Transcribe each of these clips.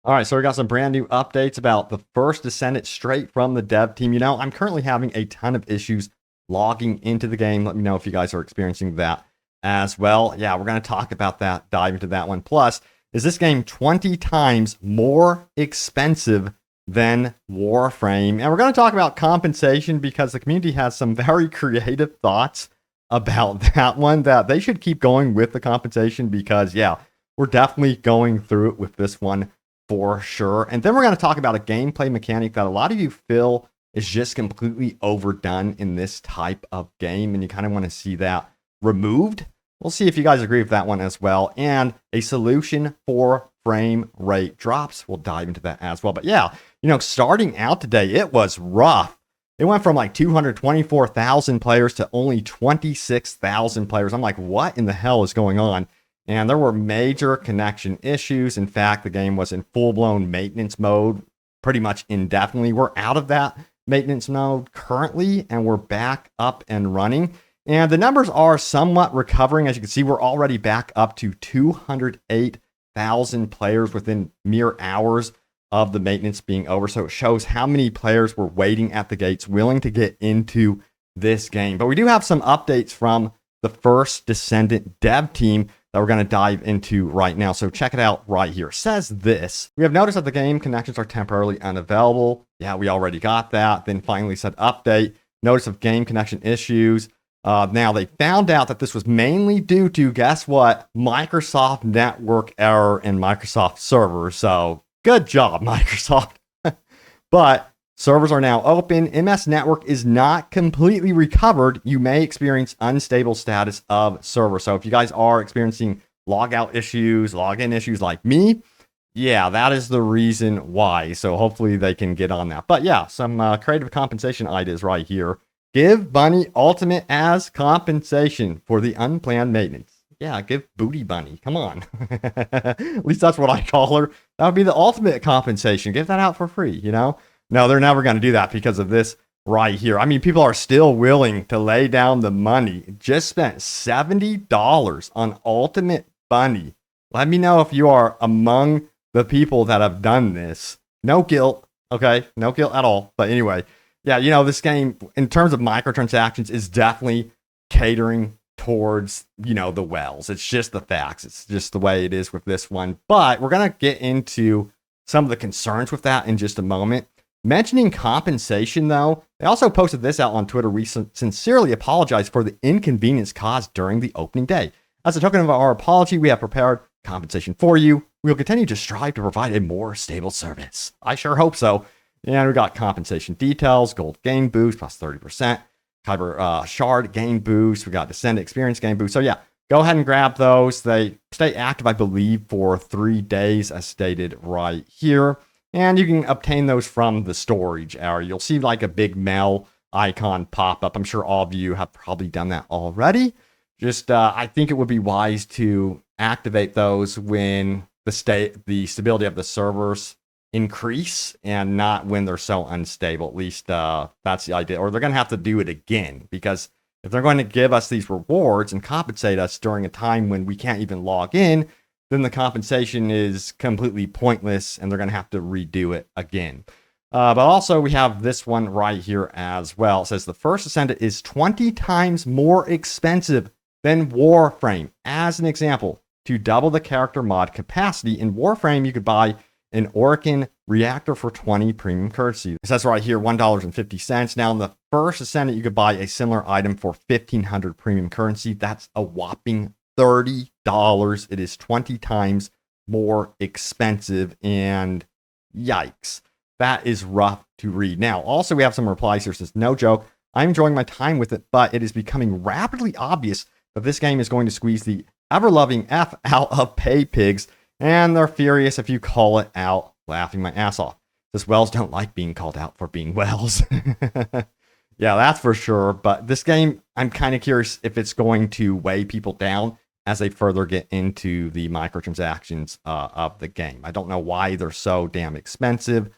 All right, so we got some brand new updates about the First Descendant straight from the dev team. I'm currently having a ton of issues logging into the game. Let me know if you guys are experiencing that as well. Yeah, we're going to talk about that, dive into that one. Plus, is this game 20 times more expensive than Warframe? And we're going to talk about compensation because the community has some very creative thoughts about that one, that they should keep going with the compensation because, yeah, we're definitely going through it with this one for sure. And then we're going to talk about a gameplay mechanic that a lot of you feel is just completely overdone in this type of game, and you kind of want to see that removed. We'll see if you guys agree with that one as well. And a solution for frame rate drops. We'll dive into that as well. But yeah, starting out today, it was rough. It went from like 224,000 players to only 26,000 players. I'm like, what in the hell is going on? And there were major connection issues. In fact, the game was in full-blown maintenance mode pretty much indefinitely. We're out of that maintenance mode currently, and we're back up and running. And the numbers are somewhat recovering. As you can see, we're already back up to 208,000 players within mere hours of the maintenance being over. So it shows how many players were waiting at the gates, willing to get into this game. But we do have some updates from the First Descendant dev team that we're going to dive into right now. So check it out right here. It says this: we have noticed that the game connections are temporarily unavailable. Yeah, we already got that. Then finally said update. Notice of game connection issues. Now they found out that this was mainly due to, guess what? Microsoft network error in Microsoft servers. So good job, Microsoft. But servers are now open. MS Network is not completely recovered. You may experience unstable status of server. So if you guys are experiencing logout issues, login issues like me, yeah, that is the reason why. So hopefully they can get on that. But yeah, some creative compensation ideas right here. Give Bunny Ultimate as compensation for the unplanned maintenance. Yeah, give Booty Bunny. Come on. At least that's what I call her. That would be the ultimate compensation. Give that out for free, No, they're never going to do that because of this right here. I mean, people are still willing to lay down the money. Just spent $70 on Ultimate Bunny. Let me know if you are among the people that have done this. No guilt, okay? No guilt at all. But anyway, yeah, this game, in terms of microtransactions, is definitely catering towards, the whales. It's just the facts. It's just the way it is with this one. But we're going to get into some of the concerns with that in just a moment. Mentioning compensation, though, they also posted this out on Twitter. We sincerely apologize for the inconvenience caused during the opening day. As a token of our apology, we have prepared compensation for you. We will continue to strive to provide a more stable service. I sure hope so. And we got compensation details, gold gain boost plus 30%, Kyber shard gain boost. We got Descendant experience gain boost. So yeah, go ahead and grab those. They stay active, I believe, for 3 days as stated right here. And you can obtain those from the storage area. You'll see like a big mail icon pop up. I'm sure all of you have probably done that already. Just, I think it would be wise to activate those when the stability of the servers increase and not when they're so unstable. At least that's the idea. Or they're going to have to do it again, because if they're going to give us these rewards and compensate us during a time when we can't even log in, then the compensation is completely pointless and they're going to have to redo it again. But also we have this one right here as well. It says the First Descendant is 20 times more expensive than Warframe. As an example, to double the character mod capacity in Warframe, you could buy an Orkin reactor for 20 premium currency. It says right here, $1.50. Now in the First Descendant, you could buy a similar item for 1,500 premium currency. That's a whopping $30. It is 20 times more expensive, and yikes. That is rough to read. Now, also we have some replies here. It says, no joke, I'm enjoying my time with it, but it is becoming rapidly obvious that this game is going to squeeze the ever-loving F out of pay pigs, and they're furious if you call it out, laughing my ass off. This whales don't like being called out for being whales. Yeah, that's for sure. But this game, I'm kind of curious if it's going to weigh people down as they further get into the microtransactions of the game. I don't know why they're so damn expensive.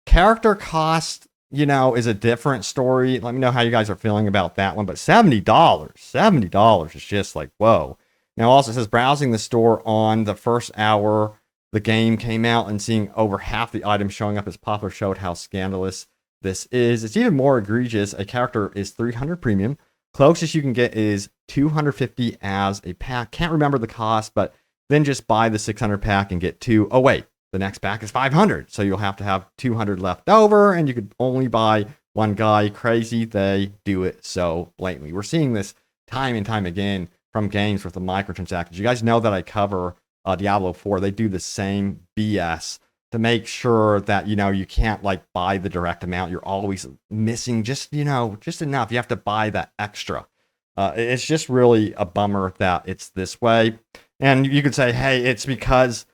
Character cost, is a different story. Let me know how you guys are feeling about that one. But $70 is just like, whoa. Now, also it says browsing the store on the first hour, the game came out and seeing over half the items showing up as popular showed how scandalous this is. It's even more egregious. A character is 300 premium. Closest you can get is 250 as a pack. Can't remember the cost, but then just buy the 600 pack and get 2. Oh, wait. The next pack is 500. So you'll have to have 200 left over, and you could only buy one guy. Crazy. They do it so blatantly. We're seeing this time and time again from games with the microtransactions. You guys know that I cover Diablo 4. They do the same BS to make sure that, you can't like buy the direct amount. You're always missing just enough. You have to buy that extra. It's just really a bummer that it's this way. And you could say, hey, it's because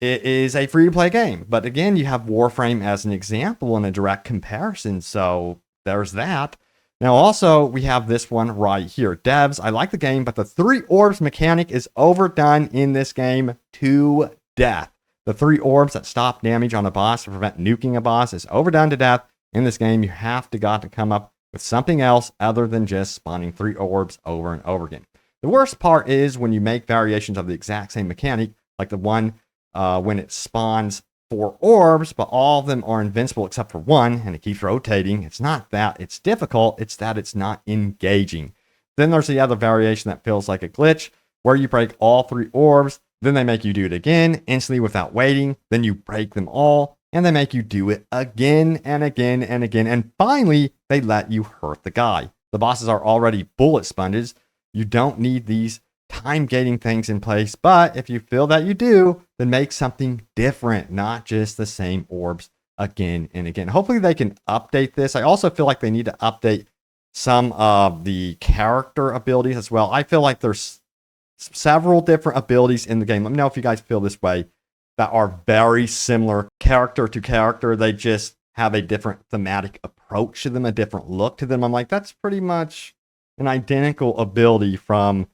it is a free-to-play game. But again, you have Warframe as an example in a direct comparison. So there's that. Now, also, we have this one right here. Devs, I like the game, but the 3 orbs mechanic is overdone in this game to death. The 3 orbs that stop damage on a boss to prevent nuking a boss is overdone to death. In this game, you have to come up with something else other than just spawning 3 orbs over and over again. The worst part is when you make variations of the exact same mechanic, like the one when it spawns 4 orbs, but all of them are invincible except for one, and it keeps rotating. It's not that it's difficult, it's that it's not engaging. Then there's the other variation that feels like a glitch, where you break all 3 orbs, then they make you do it again, instantly without waiting, then you break them all, and they make you do it again and again and again, and finally, they let you hurt the guy. The bosses are already bullet sponges. You don't need these time gating things in place, but if you feel that you do, then make something different, not just the same orbs again and again. Hopefully they can update this. I also feel like they need to update some of the character abilities as well. I feel like there's several different abilities in the game. Let me know if you guys feel this way, that are very similar character to character. They just have a different thematic approach to them, a different look to them. I'm like, that's pretty much an identical ability from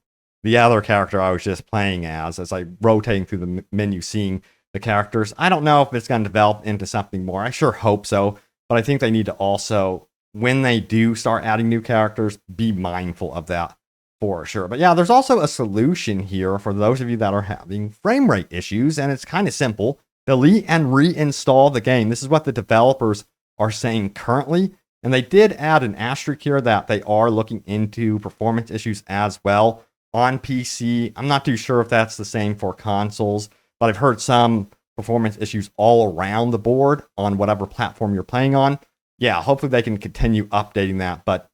the other character I was just playing as I rotating through the menu, seeing the characters. I don't know if it's going to develop into something more. I sure hope so, but I think they need to also, when they do start adding new characters, be mindful of that for sure. But yeah, there's also a solution here for those of you that are having frame rate issues, and it's kind of simple. Delete and reinstall the game. This is what the developers are saying currently, and they did add an asterisk here that they are looking into performance issues as well on PC. I'm not too sure if that's the same for consoles, but I've heard some performance issues all around the board on whatever platform you're playing on. Yeah, hopefully they can continue updating that. But,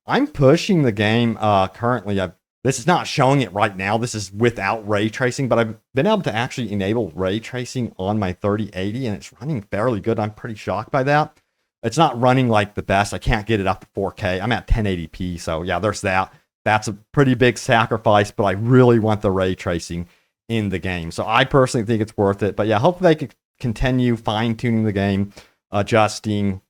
I'm pushing the game currently. This is not showing it right now. This is without ray tracing, but I've been able to actually enable ray tracing on my 3080, and it's running fairly good. I'm pretty shocked by that. It's not running like the best. I can't get it up to 4K. I'm at 1080p, so yeah, there's that. That's a pretty big sacrifice, but I really want the ray tracing in the game. So I personally think it's worth it. But yeah, hopefully they can continue fine-tuning the game, adjusting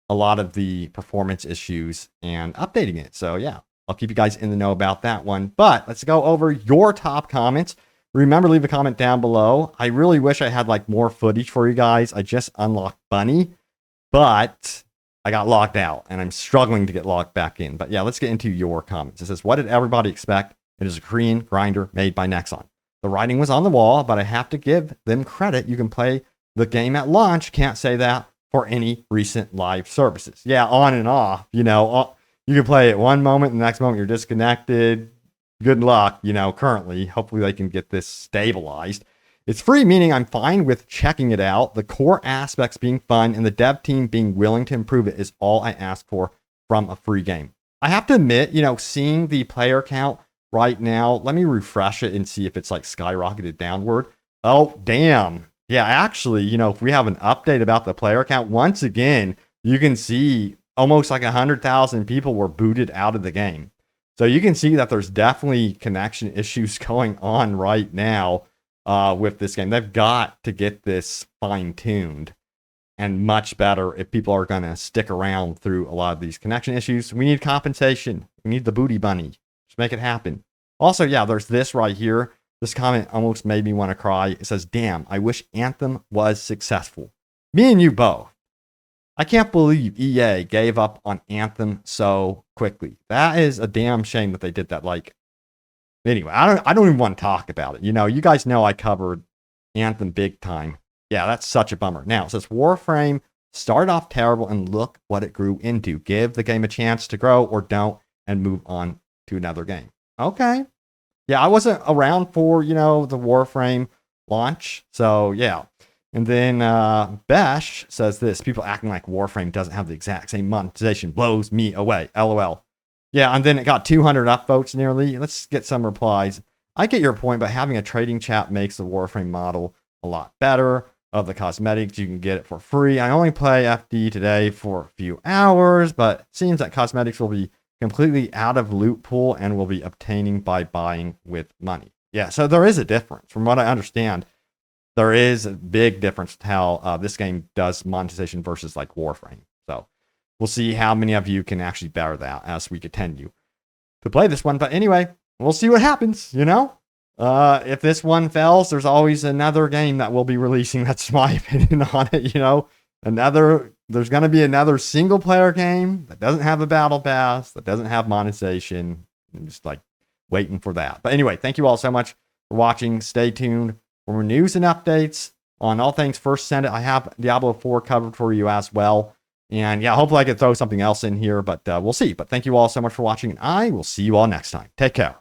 a lot of the performance issues and updating it. So yeah, I'll keep you guys in the know about that one. But let's go over your top comments. Remember, leave a comment down below. I really wish I had like more footage for you guys. I just unlocked Bunny, but I got locked out and I'm struggling to get logged back in. But yeah, let's get into your comments. It says, what did everybody expect? It is a Korean grinder made by Nexon. The writing was on the wall, but I have to give them credit. You can play the game at launch. Can't say that for any recent live services. Yeah, on and off, you can play it one moment, the next moment you're disconnected. Good luck, currently. Hopefully they can get this stabilized. It's free, meaning I'm fine with checking it out. The core aspects being fun and the dev team being willing to improve it is all I ask for from a free game. I have to admit, seeing the player count right now, let me refresh it and see if it's like skyrocketed downward. Oh, damn. Yeah, actually, if we have an update about the player count, once again, you can see almost like 100,000 people were booted out of the game. So you can see that there's definitely connection issues going on right now with this game. They've got to get this fine-tuned and much better if people are going to stick around through a lot of these connection issues. We need compensation. We need the booty bunny. Just make it happen. Also, yeah, there's this right here. This comment almost made me want to cry. It says, damn, I wish Anthem was successful. Me and you both. I can't believe EA gave up on Anthem so quickly. That is a damn shame that they did that. Like, anyway, I don't even want to talk about it. You guys know I covered Anthem big time. Yeah, that's such a bummer. Now, it says Warframe started off terrible and look what it grew into. Give the game a chance to grow or don't and move on to another game. Okay. Yeah, I wasn't around for, the Warframe launch. So, yeah. And then Besh says this. People acting like Warframe doesn't have the exact same monetization blows me away. LOL. Yeah, and then it got 200 upvotes nearly. Let's get some replies. I get your point, but having a trading chat makes the Warframe model a lot better. Of the cosmetics, you can get it for free. I only play FD today for a few hours, but it seems that cosmetics will be completely out of loot pool and will be obtaining by buying with money. Yeah, so there is a difference. From what I understand, there is a big difference to how this game does monetization versus like Warframe. So we'll see how many of you can actually bear that as we continue to play this one. But anyway, we'll see what happens, If this one fails, there's always another game that we'll be releasing. That's my opinion on it, There's going to be another single player game that doesn't have a battle pass, that doesn't have monetization. I'm just like waiting for that. But anyway, thank you all so much for watching. Stay tuned for more news and updates on all things First Descendant. I have Diablo 4 covered for you as well. And yeah, hopefully I can throw something else in here, but we'll see. But thank you all so much for watching, and I will see you all next time. Take care.